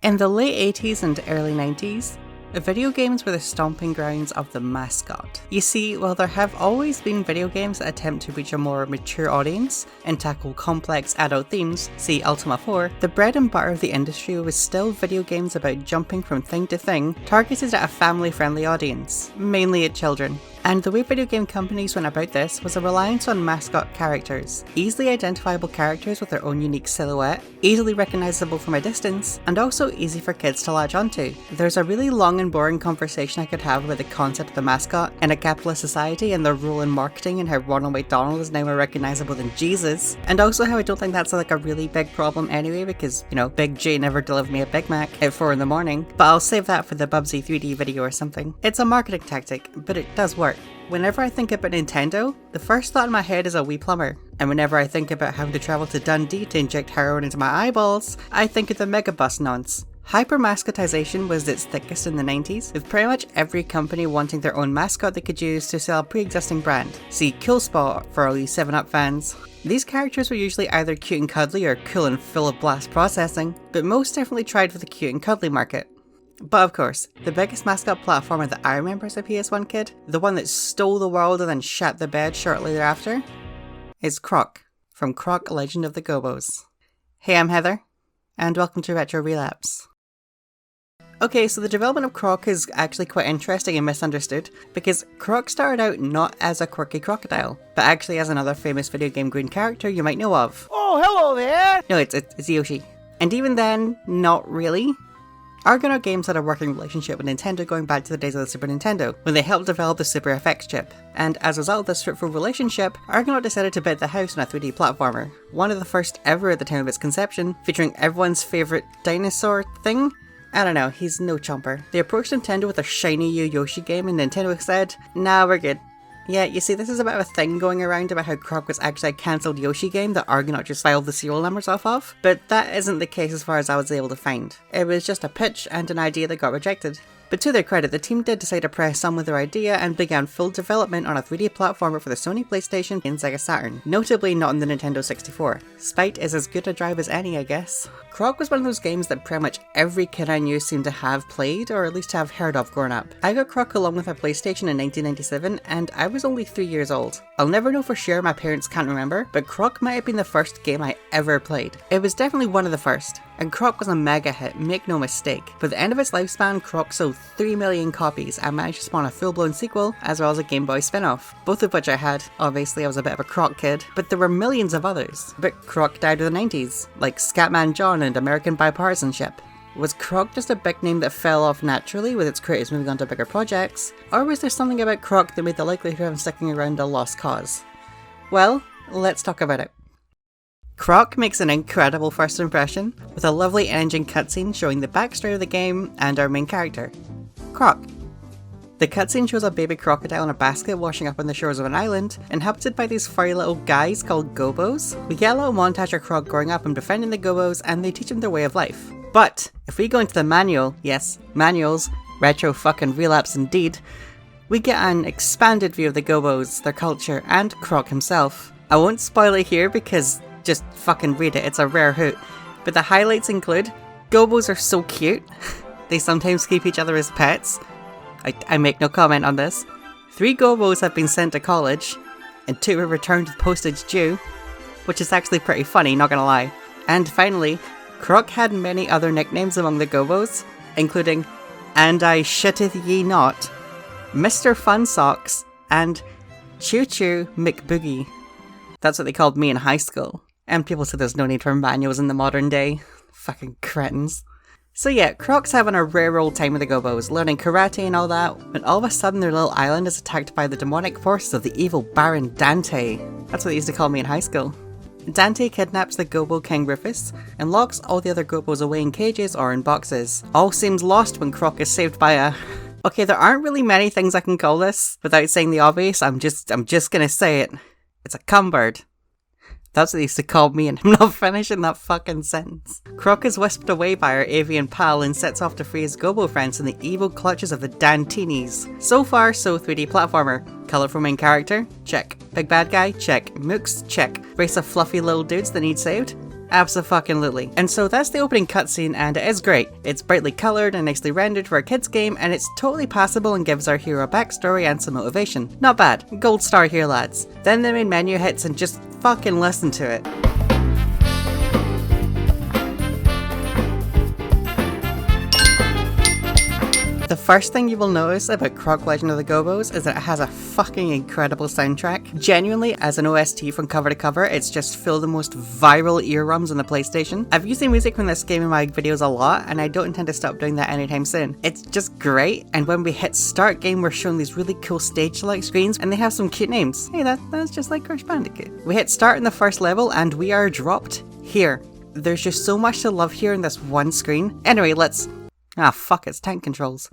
In the late 80s and early 90s, video games were the stomping grounds of the mascot. You see, while there have always been video games that attempt to reach a more mature audience and tackle complex adult themes, see Ultima 4, the bread and butter of the industry was still video games about jumping from thing to thing, targeted at a family-friendly audience, mainly at children. And the way video game companies went about this was a reliance on mascot characters, easily identifiable characters with their own unique silhouette, easily recognisable from a distance, and also easy for kids to latch onto. There's a really long and boring conversation I could have about the concept of the mascot in a capitalist society and their role in marketing and how Ronald McDonald is now more recognisable than Jesus, and also how I don't think that's like a really big problem anyway because, you know, Big J never delivered me a Big Mac at 4 in the morning, but I'll save that for the Bubsy 3D video or something. It's a marketing tactic, but it does work. Whenever I think about Nintendo, the first thought in my head is a wee plumber. And whenever I think about having to travel to Dundee to inject heroin into my eyeballs, I think of the Megabus nonce. Hyper-mascotization was its thickest in the 90s, with pretty much every company wanting their own mascot they could use to sell a pre-existing brand. See Cool Spot for all you 7-Up fans. These characters were usually either cute and cuddly or cool and full of blast processing, but most definitely tried for the cute and cuddly market. But of course, the biggest mascot platformer that I remember as a PS1 kid, the one that stole the world and then shat the bed shortly thereafter, is Croc, from Croc Legend of the Gobbos. Hey, I'm Heather, and welcome to Retro Relapse. Okay, so the development of Croc is actually quite interesting and misunderstood, because Croc started out not as a quirky crocodile, but actually as another famous video game green character you might know of. Oh, hello there! No, it's Yoshi. And even then, not really. Argonaut Games had a working relationship with Nintendo going back to the days of the Super Nintendo, when they helped develop the Super FX chip. And as a result of this fruitful relationship, Argonaut decided to bet the house on a 3D platformer. One of the first ever at the time of its conception, featuring everyone's favourite dinosaur thing? I don't know, he's no chomper. They approached Nintendo with a shiny new Yoshi game and Nintendo said, nah, we're good. Yeah, you see, this is a bit of a thing going around about how Croc was actually a cancelled Yoshi game that Argonaut just filed the serial numbers off of, but that isn't the case as far as I was able to find. It was just a pitch and an idea that got rejected. But to their credit, the team did decide to press on with their idea and began full development on a 3D platformer for the Sony PlayStation and Sega Saturn, notably not on the Nintendo 64. Spite is as good a drive as any, I guess. Croc was one of those games that pretty much every kid I knew seemed to have played, or at least have heard of growing up. I got Croc along with my PlayStation in 1997, and I was only 3 years old. I'll never know for sure, my parents can't remember, but Croc might have been the first game I ever played. It was definitely one of the first. And Croc was a mega hit, make no mistake. By the end of its lifespan, Croc sold 3 million copies and managed to spawn a full-blown sequel, as well as a Game Boy spin-off, both of which I had. Obviously I was a bit of a Croc kid, but there were millions of others. But Croc died in the 90s, like Scatman John and American Bipartisanship. Was Croc just a big name that fell off naturally with its creators moving on to bigger projects? Or was there something about Croc that made the likelihood of him sticking around a lost cause? Well, let's talk about it. Croc makes an incredible first impression, with a lovely engine cutscene showing the backstory of the game and our main character, Croc. The cutscene shows a baby crocodile in a basket washing up on the shores of an island, inhabited by these furry little guys called Gobbos. We get a little montage of Croc growing up and befriending the Gobbos, and they teach him their way of life. But, if we go into the manual, yes, manuals, retro fucking relapse indeed, we get an expanded view of the Gobbos, their culture, and Croc himself. I won't spoil it here because just fucking read it, it's a rare hoot. But the highlights include, Gobbos are so cute, they sometimes keep each other as pets. I make no comment on this. 3 Gobbos have been sent to college, and 2 were returned with postage due, which is actually pretty funny, not gonna lie. And finally, Croc had many other nicknames among the Gobbos, including And I Shitteth Ye Not, Mr. Fun Socks, and Choo Choo McBoogie. That's what they called me in high school. And people say there's no need for manuals in the modern day. Fucking cretins. So yeah, Croc's having a rare old time with the Gobbos, learning karate and all that, when all of a sudden their little island is attacked by the demonic forces of the evil Baron Dante. That's what they used to call me in high school. Dante kidnaps the Gobbo King Rufus, and locks all the other Gobbos away in cages or in boxes. All seems lost when Croc is saved by a... Okay, there aren't really many things I can call this, without saying the obvious, I'm just gonna say it. It's a cumbird. That's what they used to call me, and I'm not finishing that fucking sentence. Croc is whisked away by our avian pal and sets off to free his Gobbo friends from the evil clutches of the Dantinis. So far, so 3D platformer. Colourful main character? Check. Big bad guy? Check. Mooks? Check. Race of fluffy little dudes that need saved? Abso-fucking-lutely. And so that's the opening cutscene, and it is great. It's brightly coloured and nicely rendered for a kids game, and it's totally passable and gives our hero a backstory and some motivation. Not bad. Gold star here, lads. Then the main menu hits and just fucking listen to it. The first thing you will notice about Croc Legend of the Gobbos is that it has a fucking incredible soundtrack. Genuinely, as an OST from cover to cover, it's just filled the most viral earworms on the PlayStation. I've used the music from this game in my videos a lot, and I don't intend to stop doing that anytime soon. It's just great, and when we hit start game, we're shown these really cool stage-like screens, and they have some cute names. Hey, that's just like Crash Bandicoot. We hit start in the first level, and we are dropped here. There's just so much to love here in this one screen. Anyway, let's... Ah, fuck, it's tank controls.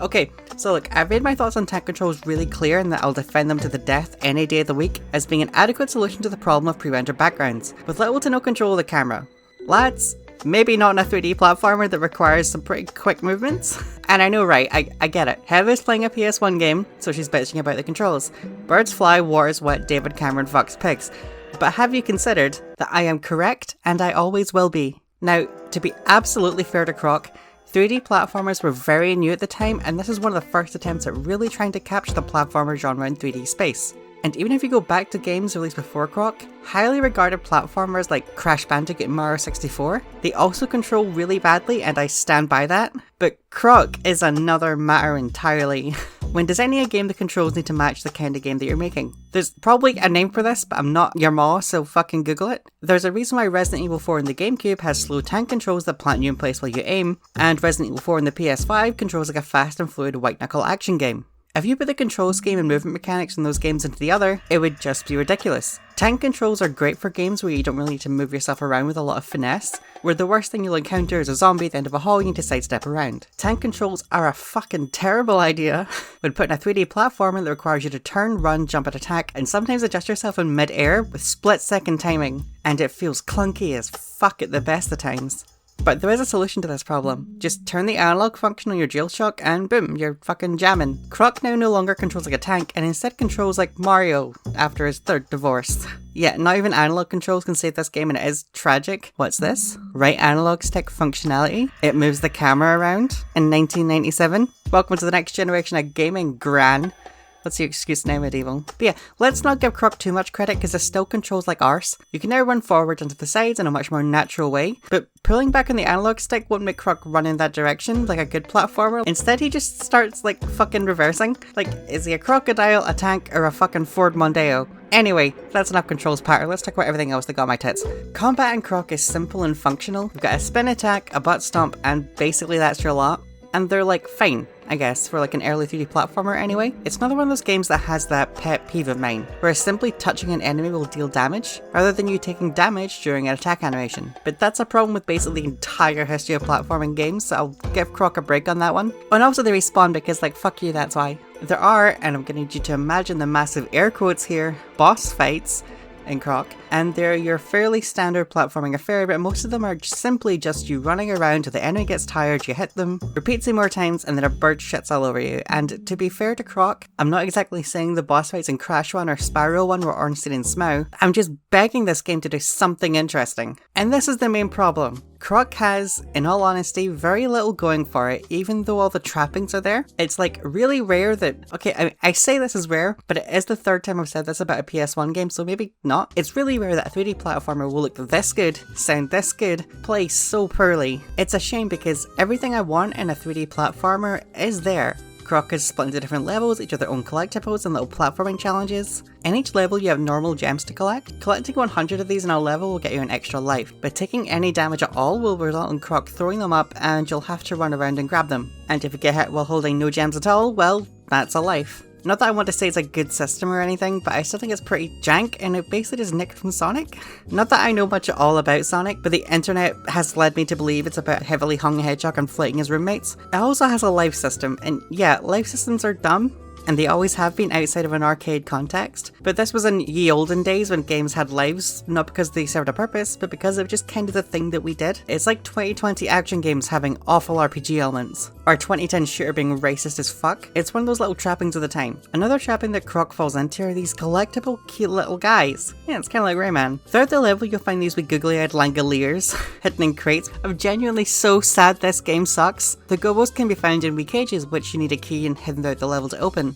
Okay, so look, I've made my thoughts on tank controls really clear and that I'll defend them to the death any day of the week as being an adequate solution to the problem of pre-rendered backgrounds, with little to no control of the camera. Lads, maybe not in a 3D platformer that requires some pretty quick movements. And I know, right, I get it. Heather's playing a PS1 game, so she's bitching about the controls. Birds fly, waters wet, David Cameron fucks pigs. But have you considered that I am correct and I always will be? Now, to be absolutely fair to Croc, 3D platformers were very new at the time, and this is one of the first attempts at really trying to capture the platformer genre in 3D space. And even if you go back to games released before Croc, highly regarded platformers like Crash Bandicoot and Mario 64, they also control really badly, and I stand by that. But Croc is another matter entirely. When designing a game, the controls need to match the kind of game that you're making. There's probably a name for this, but I'm not your ma, so fucking Google it. There's a reason why Resident Evil 4 in the GameCube has slow tank controls that plant you in place while you aim, and Resident Evil 4 in the PS5 controls like a fast and fluid white-knuckle action game. If you put the control scheme and movement mechanics from those games into the other, it would just be ridiculous. Tank controls are great for games where you don't really need to move yourself around with a lot of finesse, where the worst thing you'll encounter is a zombie at the end of a hall you need to sidestep around. Tank controls are a fucking terrible idea when put in a 3D platformer that requires you to turn, run, jump and attack, and sometimes adjust yourself in mid-air with split-second timing, and it feels clunky as fuck at the best of times. But there is a solution to this problem. Just turn the analog function on your DualShock and boom, you're fucking jamming. Croc now no longer controls like a tank and instead controls like Mario after his third divorce. Yeah, not even analog controls can save this game and it is tragic. What's this? Right analog stick functionality? It moves the camera around in 1997? Welcome to the next generation of gaming, Gran. What's your excuse now, Medieval? But yeah, let's not give Croc too much credit because it still controls like arse. You can now run forward and to the sides in a much more natural way, but pulling back on the analog stick won't make Croc run in that direction like a good platformer. Instead, he just starts like fucking reversing. Like, is he a crocodile, a tank, or a fucking Ford Mondeo? Anyway, that's enough controls patter, let's talk about everything else that got my tits. Combat in Croc is simple and functional. You've got a spin attack, a butt stomp, and basically that's your lot. And they're like fine, I guess, for like an early 3D platformer anyway. It's another one of those games that has that pet peeve of mine, where simply touching an enemy will deal damage, rather than you taking damage during an attack animation. But that's a problem with basically the entire history of platforming games, so I'll give Croc a break on that one. And also they respawn because like fuck you, that's why. There are, and I'm gonna need you to imagine the massive air quotes here, boss fights in Croc, and they're your fairly standard platforming affair, but most of them are simply just you running around till the enemy gets tired, you hit them, repeats it more times, and then a bird shits all over you. And to be fair to Croc, I'm not exactly saying the boss fights in Crash 1 or Spyro 1 were Ornstein and Smough, I'm just begging this game to do something interesting. And this is the main problem. Croc has, in all honesty, very little going for it, even though all the trappings are there. It's like really rare that, okay, I say this is rare, but it is the third time I've said this about a PS1 game, so maybe not. It's really rare that a 3D platformer will look this good, sound this good, play so poorly. It's a shame because everything I want in a 3D platformer is there. Croc is split into different levels, each with their own collectibles and little platforming challenges. In each level you have normal gems to collect. Collecting 100 of these in a level will get you an extra life, but taking any damage at all will result in Croc throwing them up and you'll have to run around and grab them. And if you get hit while holding no gems at all, well, that's a life. Not that I want to say it's a good system or anything, but I still think it's pretty jank and it basically just nicked from Sonic. Not that I know much at all about Sonic, but the internet has led me to believe it's about a heavily hung hedgehog and fighting his roommates. It also has a life system, and yeah, life systems are dumb, and they always have been outside of an arcade context. But this was in ye olden days when games had lives, not because they served a purpose, but because it was just kind of the thing that we did. It's like 2020 action games having awful RPG elements, or 2010 shooter being racist as fuck. It's one of those little trappings of the time. Another trapping that Croc falls into are these collectible cute little guys. Yeah, it's kind of like Rayman. Throughout the level you'll find these wee googly-eyed Langoliers hidden in crates. I'm genuinely so sad this game sucks. The Gobbos can be found in wee cages, which you need a key and hidden throughout the level to open.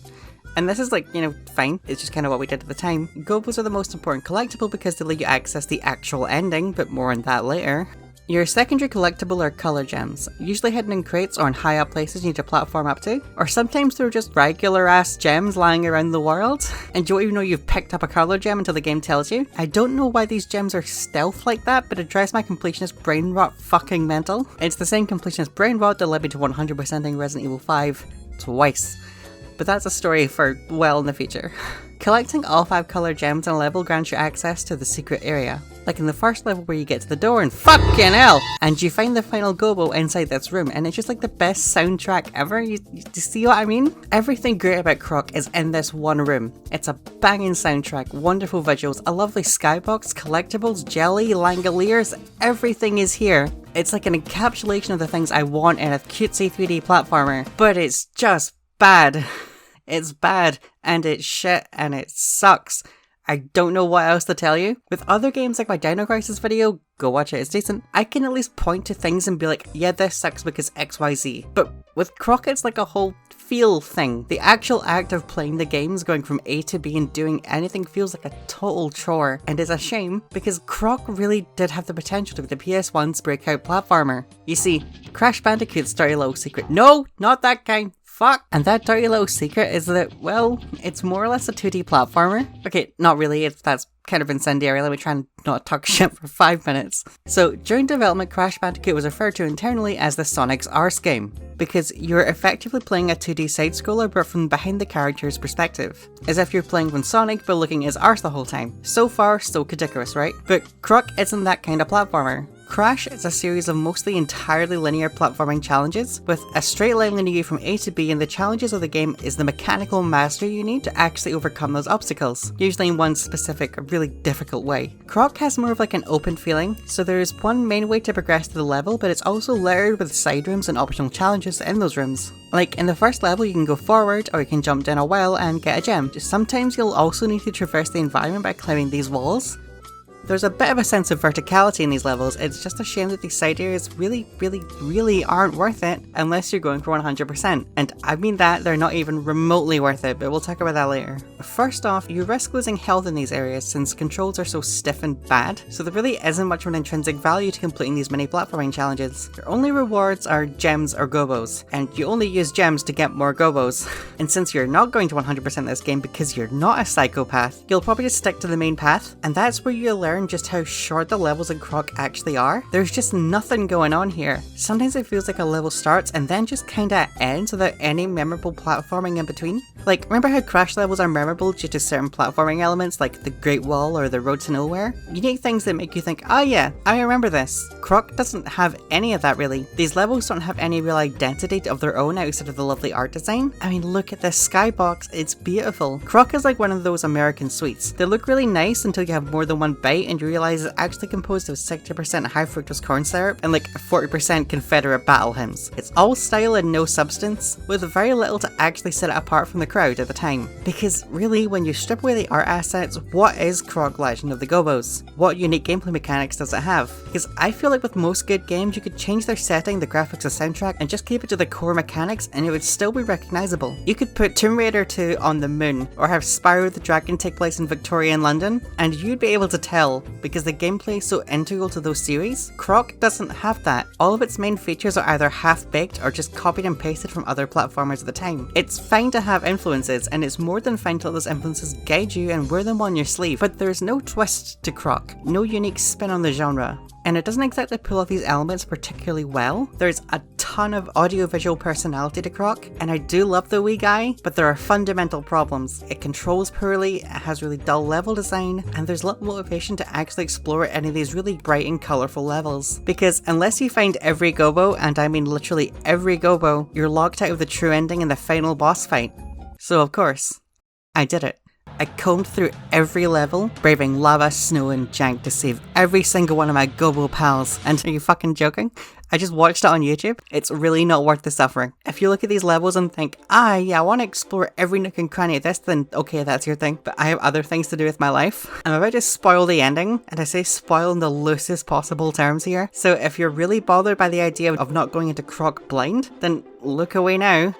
And this is like, you know, fine, it's just kind of what we did at the time. Gobbos are the most important collectible because they let you access the actual ending, but more on that later. Your secondary collectible are colour gems, usually hidden in crates or in high up places you need to platform up to, or sometimes they're just regular ass gems lying around the world, and you don't even know you've picked up a colour gem until the game tells you. I don't know why these gems are stealth like that, but it drives my completionist brain rot fucking mental. It's the same completionist brain rot that led me to 100%ing Resident Evil 5 twice. But that's a story for well in the future. Collecting all 5 colour gems in a level grants you access to the secret area. Like in the first level where you get to the door and fucking hell! And you find the final Gobbo inside this room, and it's just like the best soundtrack ever. You see what I mean? Everything great about Croc is in this one room. It's a banging soundtrack, wonderful visuals, a lovely skybox, collectibles, jelly, Langoliers, everything is here. It's like an encapsulation of the things I want in a cutesy 3D platformer, but it's just bad. It's bad, and it's shit, and it sucks. I don't know what else to tell you. With other games like my Dino Crisis video, go watch it, it's decent. I can at least point to things and be like, yeah, this sucks because XYZ. But with Croc, it's like a whole feel thing. The actual act of playing the games, going from A to B and doing anything feels like a total chore. And it's a shame because Croc really did have the potential to be the PS1's breakout platformer. You see, Crash Bandicoot's dirty little secret. No, not that kind. Fuck. And that dirty little secret is that, well, it's more or less a 2D platformer. Okay, not really, that's kind of incendiary, let me try and not talk shit for 5 minutes. So, during development, Crash Bandicoot was referred to internally as the Sonic's Arse game, because you're effectively playing a 2D side-scroller but from behind the character's perspective. As if you're playing from Sonic but looking at his arse the whole time. So far, so ridiculous, right? But Croc isn't that kind of platformer. Crash is a series of mostly entirely linear platforming challenges, with a straight line leading you from A to B, and the challenges of the game is the mechanical mastery you need to actually overcome those obstacles, usually in one specific, really difficult way. Croc has more of like an open feeling, so there is one main way to progress to the level, but it's also littered with side rooms and optional challenges in those rooms. Like in the first level you can go forward, or you can jump down a well and get a gem. Sometimes you'll also need to traverse the environment by climbing these walls. There's a bit of a sense of verticality in these levels. It's just a shame that these side areas really aren't worth it unless you're going for 100%. And I mean that, they're not even remotely worth it, but we'll talk about that later. First off, you risk losing health in these areas since controls are so stiff and bad, so there really isn't much of an intrinsic value to completing these mini platforming challenges. Your only rewards are gems or Gobbos, and you only use gems to get more Gobbos. And since you're not going to 100% this game because you're not a psychopath, you'll probably just stick to the main path, and that's where you'll learn just how short the levels in Croc actually are. There's just nothing going on here. Sometimes it feels like a level starts and then just kinda ends without any memorable platforming in between. Like, remember how Crash levels are memorable due to certain platforming elements like the Great Wall or the Road to Nowhere? Unique things that make you think, oh yeah, I remember this. Croc doesn't have any of that really. These levels don't have any real identity of their own outside of the lovely art design. I mean, look at this skybox, it's beautiful. Croc is like one of those American sweets. They look really nice until you have more than one bite and you realize it's actually composed of 60% high fructose corn syrup and like 40% Confederate battle hymns. It's all style and no substance, with very little to actually set it apart from the crowd at the time. Because really, when you strip away the art assets, what is Croc Legend of the Gobbos? What unique gameplay mechanics does it have? Because I feel like with most good games, you could change their setting, the graphics, the soundtrack, and just keep it to the core mechanics and it would still be recognizable. You could put Tomb Raider 2 on the moon, or have Spyro the Dragon take place in Victorian London, and you'd be able to tell, because the gameplay is so integral to those series. Croc doesn't have that. All of its main features are either half-baked or just copied and pasted from other platformers at the time. It's fine to have influences, and it's more than fine to let those influences guide you and wear them on your sleeve, but there's no twist to Croc, no unique spin on the genre. And it doesn't exactly pull off these elements particularly well. There's a ton of audio-visual personality to Croc, and I do love the wee guy, but there are fundamental problems. It controls poorly, it has really dull level design, and there's little motivation to actually explore any of these really bright and colourful levels. Because unless you find every Gobbo, and I mean literally every Gobbo, you're locked out of the true ending in the final boss fight. So of course, I did it. I combed through every level, braving lava, snow, and jank to save every single one of my Gobbos pals. And are you fucking joking? I just watched it on YouTube. It's really not worth the suffering. If you look at these levels and think, yeah, I want to explore every nook and cranny of this, then okay, that's your thing. But I have other things to do with my life. I'm about to spoil the ending, and I say spoil in the loosest possible terms here. So if you're really bothered by the idea of not going into Croc blind, then look away now.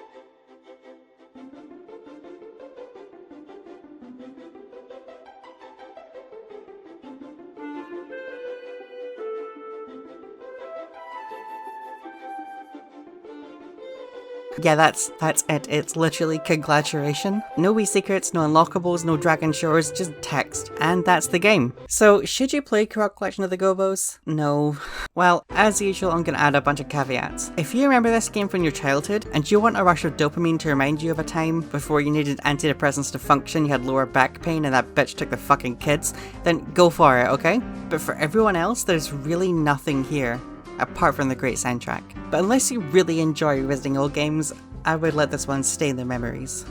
Yeah, that's it. It's literally congratulation. No wee secrets, no unlockables, no dragon shores, just text. And that's the game. So, should you play Croc Collection of the Gobbos? No. Well, as usual, I'm gonna add a bunch of caveats. If you remember this game from your childhood, and you want a rush of dopamine to remind you of a time before you needed antidepressants to function, you had lower back pain, and that bitch took the fucking kids, then go for it, okay? But for everyone else, there's really nothing here, apart from the great soundtrack. But unless you really enjoy revisiting old games, I would let this one stay in the memories.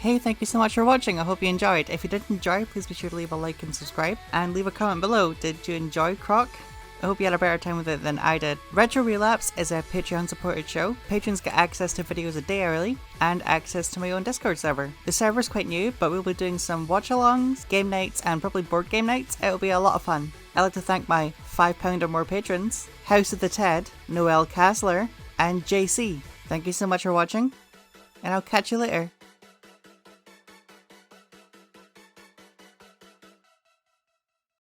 Hey, thank you so much for watching, I hope you enjoyed. If you did enjoy, please be sure to leave a like and subscribe, and leave a comment below. Did you enjoy Croc? I hope you had a better time with it than I did. Retro Relapse is a Patreon supported show. Patrons get access to videos a day early, and access to my own Discord server. The server's quite new, but we'll be doing some watch-alongs, game nights, and probably board game nights. It'll be a lot of fun. I'd like to thank my £5 or more patrons, House of the Ted, Noel Kassler, and JC. Thank you so much for watching, and I'll catch you later.